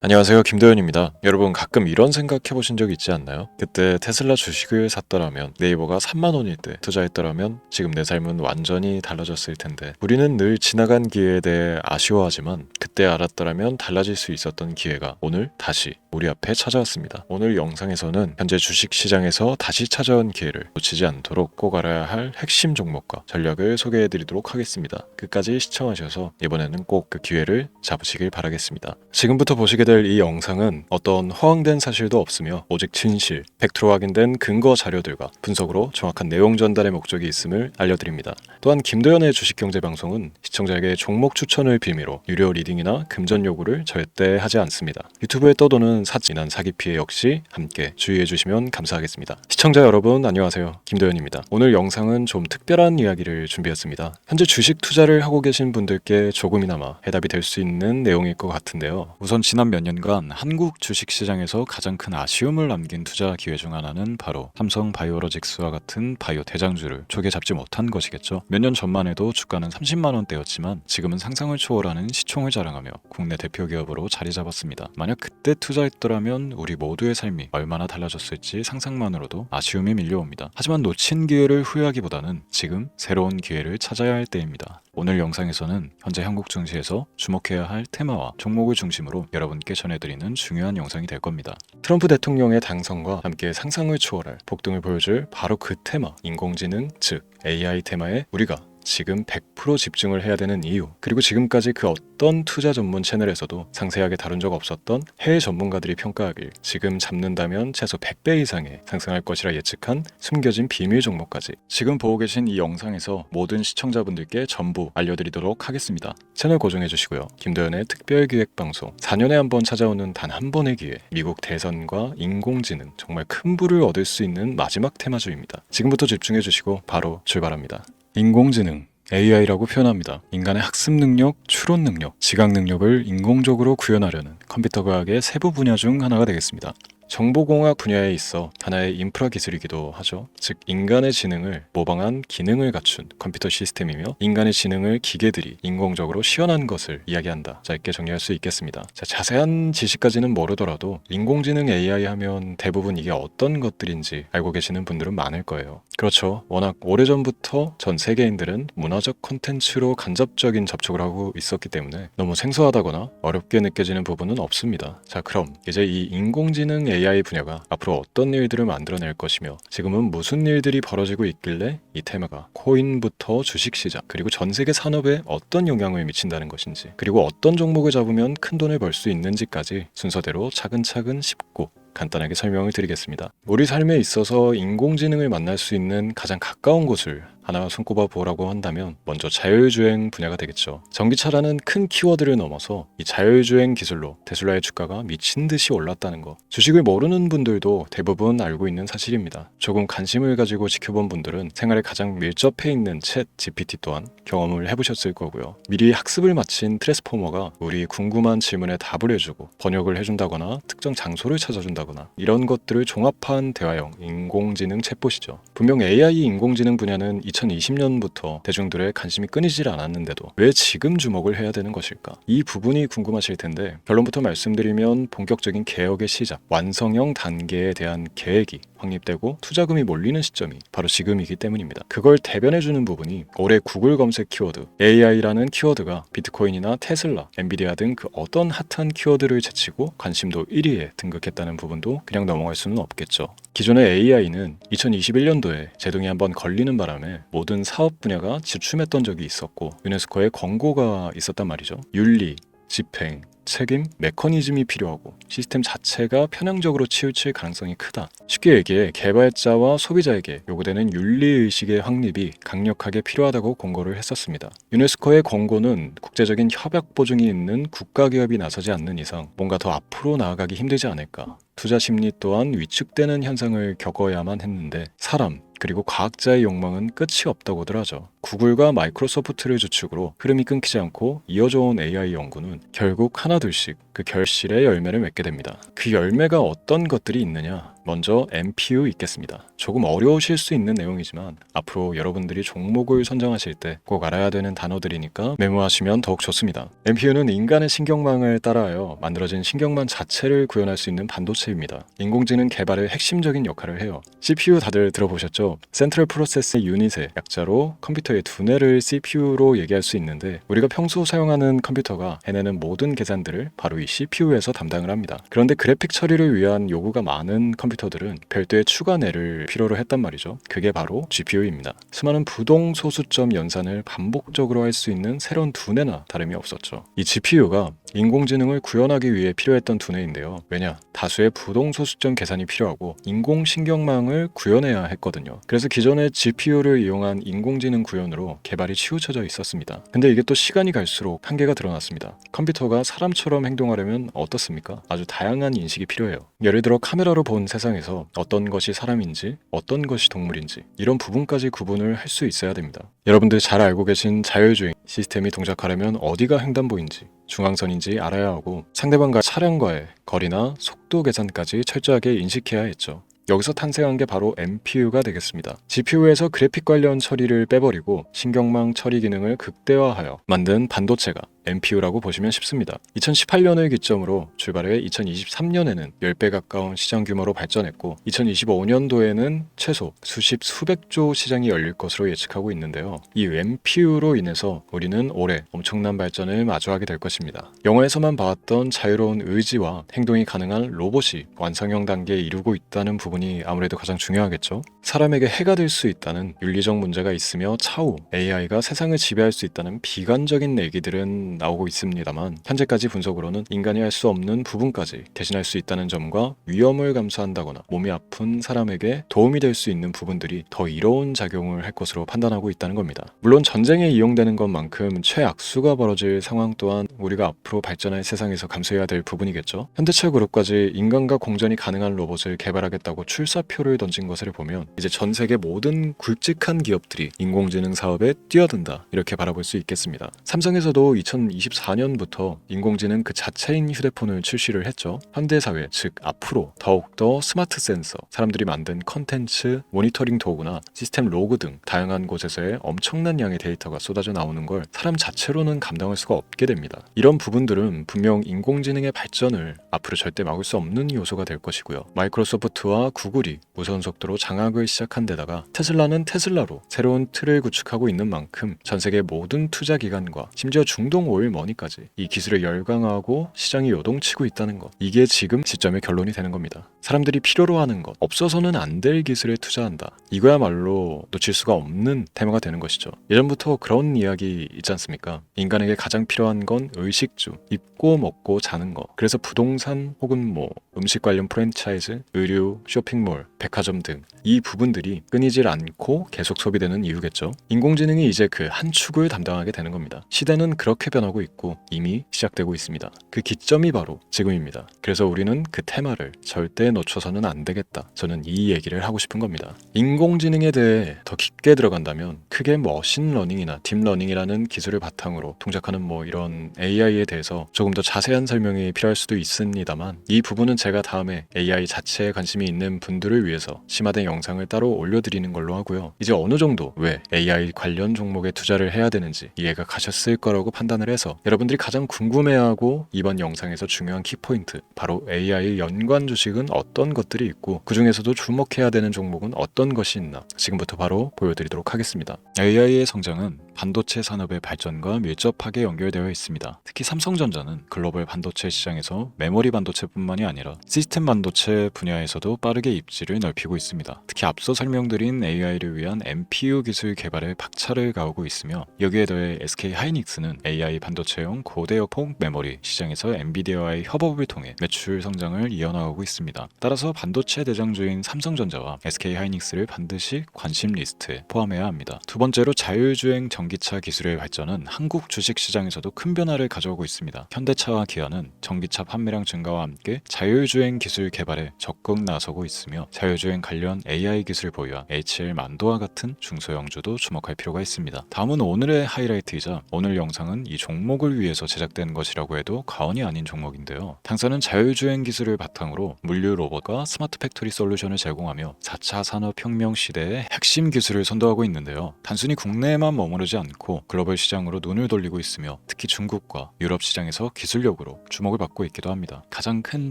안녕하세요, 김도현입니다. 여러분 가끔 이런 생각 해보신 적 있지 않나요? 그때 테슬라 주식을 샀더라면, 네이버가 3만 원일 때 투자했더라면 지금 내 삶은 완전히 달라졌을 텐데, 우리는 늘 지나간 기회에 대해 아쉬워하지만 그때 알았더라면 달라질 수 있었던 기회가 오늘 다시 우리 앞에 찾아왔습니다. 오늘 영상에서는 현재 주식시장에서 다시 찾아온 기회를 놓치지 않도록 꼭 알아야 할 핵심 종목과 전략을 소개해드리도록 하겠습니다. 끝까지 시청하셔서 이번에는 꼭 그 기회를 잡으시길 바라겠습니다. 지금부터 보시게 될 이 영상은 어떤 허황된 사실도 없으며 오직 진실, 팩트로 확인된 근거 자료들과 분석으로 정확한 내용 전달의 목적이 있음을 알려드립니다. 또한 김도현의 주식경제방송은 시청자에게 종목 추천을 빌미로 유료 리딩이나 금전 요구를 절대 하지 않습니다. 유튜브에 떠도는 사진한 사기 피해 역시 함께 주의해 주시면 감사하겠습니다. 시청자 여러분 안녕하세요, 김도현입니다. 오늘 영상은 좀 특별한 이야기를 준비했습니다. 현재 주식 투자를 하고 계신 분들께 조금이나마 해답이 될 수 있는 내용일 것 같은데요. 우선 지난 몇 년간 한국 주식시장에서 가장 큰 아쉬움을 남긴 투자 기회 중 하나는 바로 삼성 바이오로직스와 같은 바이오 대장주를 초기에 잡지 못한 것이겠죠. 몇 년 전만 해도 주가는 30만 원대였지만 지금은 상상을 초월하는 시총을 자랑하며 국내 대표 기업으로 자리 잡았습니다. 만약 그때 투자했더라면 우리 모두의 삶이 얼마나 달라졌을지 상상만으로도 아쉬움이 밀려옵니다. 하지만 놓친 기회를 후회하기보다는 지금 새로운 기회를 찾아야 할 때입니다. 오늘 영상에서는 현재 한국 증시에서 주목해야 할 테마와 종목을 중심으로 여러분께 전해드리는 중요한 영상이 될 겁니다. 트럼프 대통령의 당선과 함께 상상을 초월할 폭등을 보여줄 바로 그 테마, 인공지능, 즉 AI 테마에 우리가 지금 100% 집중을 해야 되는 이유, 그리고 지금까지 그 어떤 투자 전문 채널에서도 상세하게 다룬 적 없었던 해외 전문가들이 평가하길 지금 잡는다면 최소 100배 이상의 상승할 것이라 예측한 숨겨진 비밀 종목까지 지금 보고 계신 이 영상에서 모든 시청자분들께 전부 알려드리도록 하겠습니다. 채널 고정해 주시고요. 김도현의 특별기획방송 4년에 한 번 찾아오는 단 한 번의 기회, 미국 대선과 인공지능, 정말 큰 부를 얻을 수 있는 마지막 테마주입니다. 지금부터 집중해 주시고 바로 출발합니다. 인공지능 AI라고 표현합니다. 인간의 학습 능력, 추론 능력, 지각 능력을 인공적으로 구현하려는 컴퓨터 과학의 세부 분야 중 하나가 되겠습니다. 정보공학 분야에 있어 하나의 인프라 기술이기도 하죠. 즉 인간의 지능을 모방한 기능을 갖춘 컴퓨터 시스템이며 인간의 지능을 기계들이 인공적으로 시연한 것을 이야기한다. 짧게 정리할 수 있겠습니다. 자세한 지식까지는 모르더라도 인공지능 AI 하면 대부분 이게 어떤 것들인지 알고 계시는 분들은 많을 거예요. 그렇죠. 워낙 오래전부터 전 세계인들은 문화적 콘텐츠로 간접적인 접촉을 하고 있었기 때문에 너무 생소하다거나 어렵게 느껴지는 부분은 없습니다. 자, 그럼 이제 이 인공지능 AI 분야가 앞으로 어떤 일들을 만들어낼 것이며 지금은 무슨 일들이 벌어지고 있길래 이 테마가 코인부터 주식시장 그리고 전 세계 산업에 어떤 영향을 미친다는 것인지, 그리고 어떤 종목을 잡으면 큰 돈을 벌 수 있는지까지 순서대로 차근차근 짚고 간단하게 설명을 드리겠습니다. 우리 삶에 있어서 인공지능을 만날 수 있는 가장 가까운 곳을 하나 손꼽아 보라고 한다면 먼저 자율주행 분야가 되겠죠. 전기차라는 큰 키워드를 넘어서 이 자율주행 기술로 테슬라의 주가가 미친 듯이 올랐다는 것, 주식을 모르는 분들도 대부분 알고 있는 사실입니다. 조금 관심을 가지고 지켜본 분들은 생활에 가장 밀접해 있는 챗 GPT 또한 경험을 해보셨을 거고요. 미리 학습을 마친 트랜스포머가 우리 궁금한 질문에 답을 해주고 번역을 해준다거나 특정 장소를 찾아준다거나 이런 것들을 종합한 대화형 인공지능 챗봇이죠. 분명 AI 인공지능 분야는 2020년부터 대중들의 관심이 끊이질 않았는데도 왜 지금 주목을 해야 되는 것일까? 이 부분이 궁금하실 텐데 결론부터 말씀드리면 본격적인 개혁의 시작, 완성형 단계에 대한 계획이 확립되고 투자금이 몰리는 시점이 바로 지금이기 때문입니다. 그걸 대변해주는 부분이 올해 구글 검색 키워드 AI라는 키워드가 비트코인이나 테슬라, 엔비디아 등 그 어떤 핫한 키워드를 제치고 관심도 1위에 등극했다는 부분도 그냥 넘어갈 수는 없겠죠. 기존의 AI는 2021년도에 제동이 한번 걸리는 바람에 모든 사업 분야가 주춤했던 적이 있었고 유네스코의 권고가 있었단 말이죠. 윤리, 집행, 책임, 메커니즘이 필요하고 시스템 자체가 편향적으로 치우칠 가능성이 크다. 쉽게 얘기해 개발자와 소비자에게 요구되는 윤리의식의 확립이 강력하게 필요하다고 권고를 했었습니다. 유네스코의 권고는 국제적인 협약 보증이 있는 국가기업이 나서지 않는 이상 뭔가 더 앞으로 나아가기 힘들지 않을까. 투자 심리 또한 위축되는 현상을 겪어야만 했는데 사람, 그리고 과학자의 욕망은 끝이 없다고들 하죠. 구글과 마이크로소프트를 주축으로 흐름이 끊기지 않고 이어져 온 AI 연구는 결국 하나둘씩 그 결실의 열매를 맺게 됩니다. 그 열매가 어떤 것들이 있느냐? 먼저 NPU 있겠습니다. 조금 어려우실 수 있는 내용이지만 앞으로 여러분들이 종목을 선정하실 때 꼭 알아야 되는 단어들이니까 메모하시면 더욱 좋습니다. NPU는 인간의 신경망을 따라하여 만들어진 신경망 자체를 구현할 수 있는 반도체입니다. 인공지능 개발의 핵심적인 역할을 해요. CPU 다들 들어보셨죠? 센트럴 프로세스 유닛의 약자로 컴퓨터의 두뇌를 CPU로 얘기할 수 있는데, 우리가 평소 사용하는 컴퓨터가 해내는 모든 계산들을 바로 이 CPU에서 담당을 합니다. 그런데 그래픽 처리를 위한 요구가 많은 컴퓨터들은 별도의 추가 뇌를 필요로 했단 말이죠. 그게 바로 GPU입니다. 수많은 부동 소수점 연산을 반복적으로 할 수 있는 새로운 두뇌나 다름이 없었죠. 이 GPU가 인공지능을 구현하기 위해 필요했던 두뇌인데요. 왜냐? 다수의 부동 소수점 계산이 필요하고 인공신경망을 구현해야 했거든요. 그래서 기존의 GPU를 이용한 인공지능 구현으로 개발이 치우쳐져 있었습니다. 근데 이게 또 시간이 갈수록 한계가 드러났습니다. 컴퓨터가 사람처럼 행동하려면 어떻습니까? 아주 다양한 인식이 필요해요. 예를 들어 카메라로 본 세상에서 어떤 것이 사람인지 어떤 것이 동물인지 이런 부분까지 구분을 할 수 있어야 됩니다. 여러분들 잘 알고 계신 자율주행 시스템이 동작하려면 어디가 횡단보인지 중앙선인지 알아야 하고 상대방과 차량과의 거리나 속도 계산까지 철저하게 인식해야 했죠. 여기서 탄생한 게 바로 NPU가 되겠습니다. GPU에서 그래픽 관련 처리를 빼버리고 신경망 처리 기능을 극대화하여 만든 반도체가 NPU라고 보시면 쉽습니다. 2018년을 기점으로 출발해 2023년에는 10배 가까운 시장 규모로 발전했고 2025년도에는 최소 수백조 시장이 열릴 것으로 예측하고 있는데요. 이 NPU로 인해서 우리는 올해 엄청난 발전을 마주하게 될 것입니다. 영화에서만 봐왔던 자유로운 의지와 행동이 가능한 로봇이 완성형 단계에 이르고 있다는 부분이 아무래도 가장 중요하겠죠. 사람에게 해가 될 수 있다는 윤리적 문제가 있으며 차후 AI가 세상을 지배할 수 있다는 비관적인 얘기들은 나오고 있습니다만, 현재까지 분석으로는 인간이 할 수 없는 부분까지 대신할 수 있다는 점과 위험을 감수한다거나 몸이 아픈 사람에게 도움이 될 수 있는 부분들이 더 이로운 작용을 할 것으로 판단하고 있다는 겁니다. 물론 전쟁에 이용되는 것만큼 최악수가 벌어질 상황 또한 우리가 앞으로 발전할 세상에서 감수해야 될 부분이겠죠. 현대차 그룹까지 인간과 공전이 가능한 로봇을 개발하겠다고 출사표를 던진 것을 보면 이제 전 세계 모든 굵직한 기업들이 인공지능 사업에 뛰어든다, 이렇게 바라볼 수 있겠습니다. 삼성에서도 2024년부터 인공지능 그 자체인 휴대폰을 출시를 했죠. 현대사회, 즉 앞으로 더욱더 스마트 센서, 사람들이 만든 컨텐츠, 모니터링 도구나 시스템 로그 등 다양한 곳에서의 엄청난 양의 데이터가 쏟아져 나오는 걸 사람 자체로는 감당할 수가 없게 됩니다. 이런 부분들은 분명 인공지능의 발전을 앞으로 절대 막을 수 없는 요소가 될 것이고요. 마이크로소프트와 구글이 무선 속도로 장악을 시작한 데다가 테슬라는 테슬라로 새로운 틀을 구축하고 있는 만큼 전 세계 모든 투자 기관과 심지어 중동 오일 머니까지 이 기술을 열광하고 시장이 요동치고 있다는 것, 이게 지금 시점의 결론이 되는 겁니다. 사람들이 필요로 하는 것, 없어서는 안 될 기술에 투자한다, 이거야말로 놓칠 수가 없는 테마가 되는 것이죠. 예전부터 그런 이야기 있지 않습니까? 인간에게 가장 필요한 건 의식주, 입고 먹고 자는 것. 그래서 부동산 혹은 음식 관련 프랜차이즈, 의류, 쇼핑몰, 백화점 등 이 부분들이 끊이질 않고 계속 소비되는 이유겠죠. 인공지능이 이제 그 한 축을 담당하게 되는 겁니다. 시대는 그렇게 변하고 있고 이미 시작되고 있습니다. 그 기점이 바로 지금입니다. 그래서 우리는 그 테마를 절대 놓쳐서는 안 되겠다, 저는 이 얘기를 하고 싶은 겁니다. 인공지능에 대해 더 깊게 들어간다면 크게 머신러닝이나 딥러닝이라는 기술을 바탕으로 동작하는 이런 AI에 대해서 조금 더 자세한 설명이 필요할 수도 있습니다만, 이 부분은 제가 다음에 AI 자체에 관심이 있는 분들을 위해서 심화된 영상을 따로 올려드리는 걸로 하고요. 이제 어느 정도 왜 AI 관련 종목에 투자를 해야 되는지 이해가 가셨을 거라고 판단을 해서 여러분들이 가장 궁금해하고 이번 영상에서 중요한 키포인트, 바로 AI 연관 주식은 어떤 것들이 있고 그 중에서도 주목해야 되는 종목은 어떤 것이 있나 지금부터 바로 보여드리도록 하겠습니다. AI의 성장은 반도체 산업의 발전과 밀접하게 연결되어 있습니다. 특히 삼성전자는 글로벌 반도체 시장에서 메모리 반도체뿐만이 아니라 시스템 반도체 분야에서도 빠르게 입지를 넓히고 있습니다. 특히 앞서 설명드린 AI를 위한 NPU 기술 개발에 박차를 가하고 있으며, 여기에 더해 SK 하이닉스는 AI 반도체용 고대역폭 메모리 시장에서 엔비디아와의 협업을 통해 매출 성장을 이어나가고 있습니다. 따라서 반도체 대장주인 삼성전자와 SK 하이닉스를 반드시 관심 리스트에 포함해야 합니다. 두 번째로 자율주행 전기차 기술의 발전은 한국 주식시장에서도 큰 변화를 가져오고 있습니다. 현대차와 기아는 전기차 판매량 증가와 함께 자율주행 기술 개발에 적극 나서고 있으며 자율주행 관련 AI 기술을 보유한 HL 만도와 같은 중소형주도 주목할 필요가 있습니다. 다음은 오늘의 하이라이트이자 오늘 영상은 이 종목을 위해서 제작된 것이라고 해도 과언이 아닌 종목인데요. 당사는 자율주행 기술을 바탕으로 물류 로봇과 스마트 팩토리 솔루션을 제공하며 4차 산업혁명 시대의 핵심 기술을 선도하고 있는데요. 단순히 국내에만 머무르지 않고 글로벌 시장으로 눈을 돌리고 있으며 특히 중국과 유럽 시장에서 기술력으로 주목을 받고 있기도 합니다. 가장 큰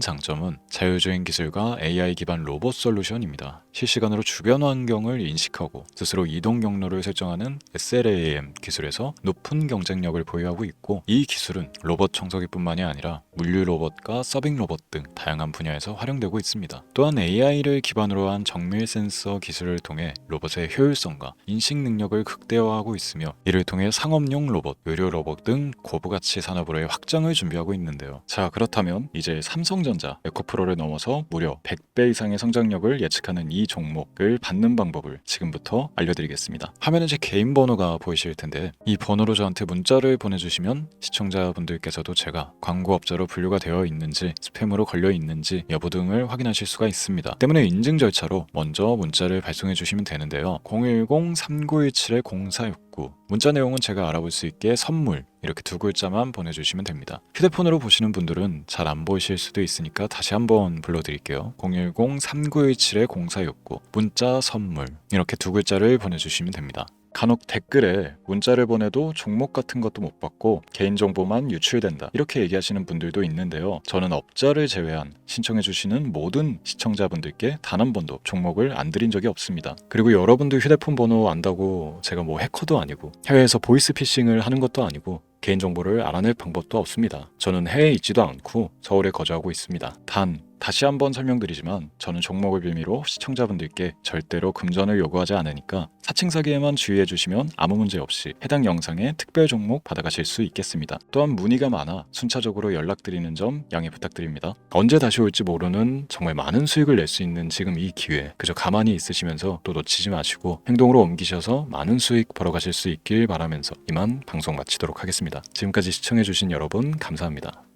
장점은 자율주행 기술과 AI 기반 로봇 솔루션입니다. 실시간으로 주변 환경을 인식하고 스스로 이동 경로를 설정하는 SLAM 기술에서 높은 경쟁력을 보유하고 있고, 이 기술은 로봇 청소기뿐만이 아니라 물류 로봇과 서빙 로봇 등 다양한 분야에서 활용되고 있습니다. 또한 AI를 기반으로 한 정밀 센서 기술을 통해 로봇의 효율성과 인식 능력을 극대화하고 있으며, 이를 통해 상업용 로봇, 의료 로봇 등 고부가치 산업으로의 확장을 준비하고 있는데요. 자, 그렇다면 이제 삼성전자 에코프로를 넘어서 무려 100배 이상의 성장력을 예측하는 이 종목을 받는 방법을 지금부터 알려드리겠습니다. 화면에 제 개인 번호가 보이실 텐데, 이 번호로 저한테 문자를 보내주시면 시청자분들께서도 제가 광고업자로 분류가 되어 있는지, 스팸으로 걸려 있는지 여부 등을 확인하실 수가 있습니다. 때문에 인증 절차로 먼저 문자를 발송해 주시면 되는데요. 010-3917-0469, 문자 내용은 제가 알아볼 수 있게 선물 이렇게 두 글자만 보내주시면 됩니다. 휴대폰으로 보시는 분들은 잘 안 보이실 수도 있으니까 다시 한번 불러드릴게요. 010-3917-0469, 문자 선물 이렇게 두 글자를 보내주시면 됩니다. 간혹 댓글에 문자를 보내도 종목 같은 것도 못 받고 개인정보만 유출된다 이렇게 얘기하시는 분들도 있는데요. 저는 업자를 제외한 신청해주시는 모든 시청자분들께 단 한 번도 종목을 안 드린 적이 없습니다. 그리고 여러분들 휴대폰 번호 안다고 제가 뭐 해커도 아니고 해외에서 보이스피싱을 하는 것도 아니고 개인정보를 알아낼 방법도 없습니다. 저는 해외에 있지도 않고 서울에 거주하고 있습니다. 다시 한번 설명드리지만 저는 종목을 빌미로 시청자분들께 절대로 금전을 요구하지 않으니까 사칭 사기에만 주의해 주시면 아무 문제 없이 해당 영상에 특별 종목 받아가실 수 있겠습니다. 또한 문의가 많아 순차적으로 연락드리는 점 양해 부탁드립니다. 언제 다시 올지 모르는 정말 많은 수익을 낼 수 있는 지금 이 기회, 그저 가만히 있으시면서 또 놓치지 마시고 행동으로 옮기셔서 많은 수익 벌어가실 수 있길 바라면서 이만 방송 마치도록 하겠습니다. 지금까지 시청해 주신 여러분 감사합니다.